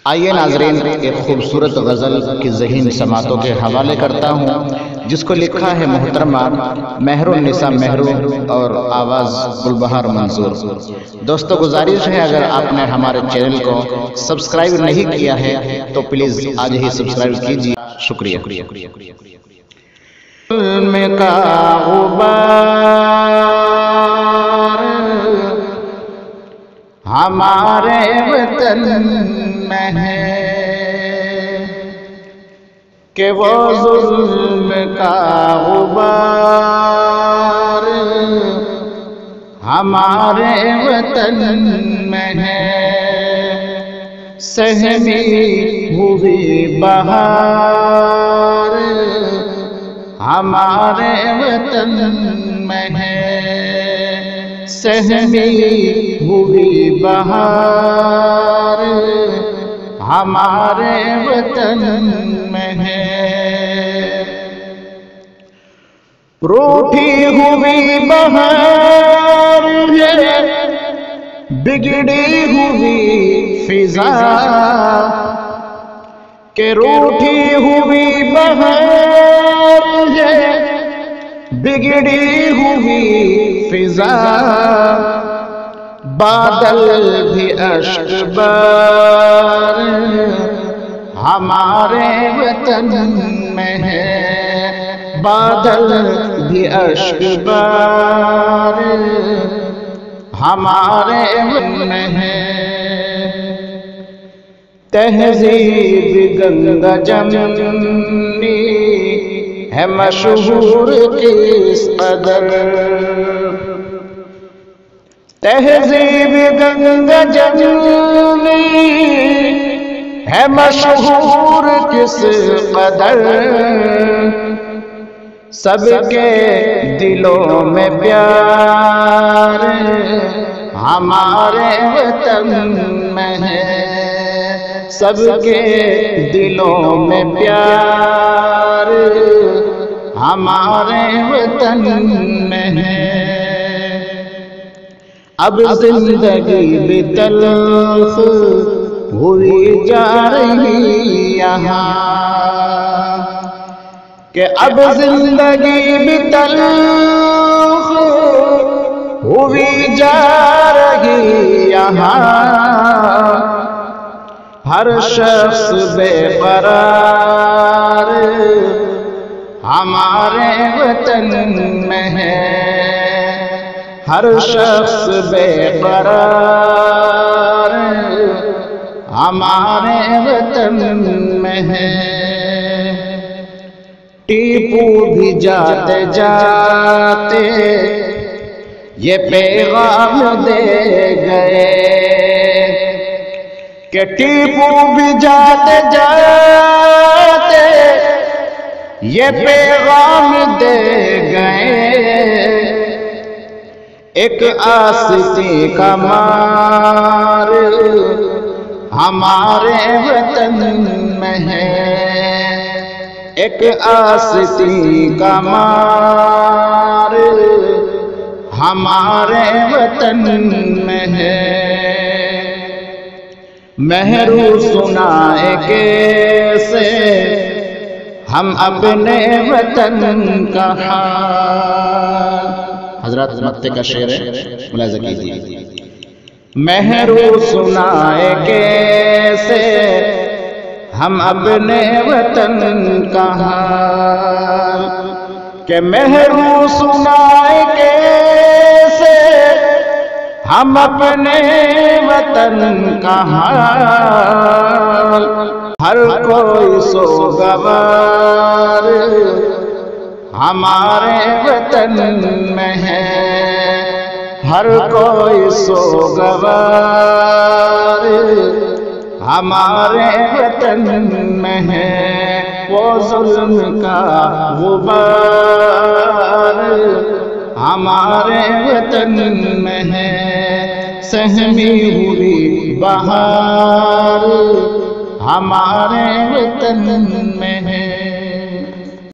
آئیے ناظرین ایک خوبصورت غزل کی ذہین سماعتوں کے حوالے کرتا ہوں جس کو لکھا ہے محترمہ مہر النساء مہرو اور آواز گلبہار منظور۔ دوستو گزارش ہے اگر آپ نے ہمارے چینل کو سبسکرائب نہیں کیا ہے تو پلیز آج ہی سبسکرائب کیجیے، شکریہ۔ ظلم کا غبار ہمارے وطن میں ہے کہ وہ ظلم کا غبار ہمارے وطن میں ہے، سہمی ہوئی بہار ہمارے وطن میں ہے، سہمی ہوئی بہار ہمارے وطن میں ہے، روٹھی ہوئی بہار ہے، بگڑی ہوئی فضا کہ روٹھی ہوئی بہار ہے، بگڑی ہوئی فضا، بادل بھی اشک بار ہمارے وطن میں ہے، بادل بھی اشک بار ہمارے وطن میں ہے، تہذیب گنگا جمنی ہے مشہور کس قدر، تہذیب گنگا جمنی ہے مشہور کس قدر، سب کے دلوں میں پیار ہمارے وطن میں ہے، سب کے دلوں میں پیار ہمارے وطن میں ہے، اب زندگی بھی تلخ ہوئی جا رہی یہاں، کہ اب زندگی بھی تلخ ہوئی جا رہی یہاں، ہر شخص بے قرار ہمارے وطن میں ہے، ہر شخص بے قرار ہمارے وطن میں ہے، ٹیپو بھی جاتے جاتے یہ پیغام دے گئے، کہ ٹیپو بھی جاتے جاتے یہ پیغام دے گئے، ایک آستی کا مار ہمارے وطن میں ہے، ایک آستی کا مار ہمارے وطن میں ہے، مہرو سنائے کیسے ہم اپنے وطن کا حال، حضرات مکتے کا شعر ہے، ملاحظہ کیجیے، مہرو سنائے کیسے ہم اپنے وطن کا حال، کہ مہرو سنائے کیسے ہم اپنے وطن کا حال، ہر کوئی سوگوار ہمارے وطن میں ہے، ہر کوئی سوگوار ہمارے وطن میں ہے، وہ ظلم کا غبار ہمارے وطن میں ہے، سہمی ہوئی بہار ہمارے وطن میں ہے۔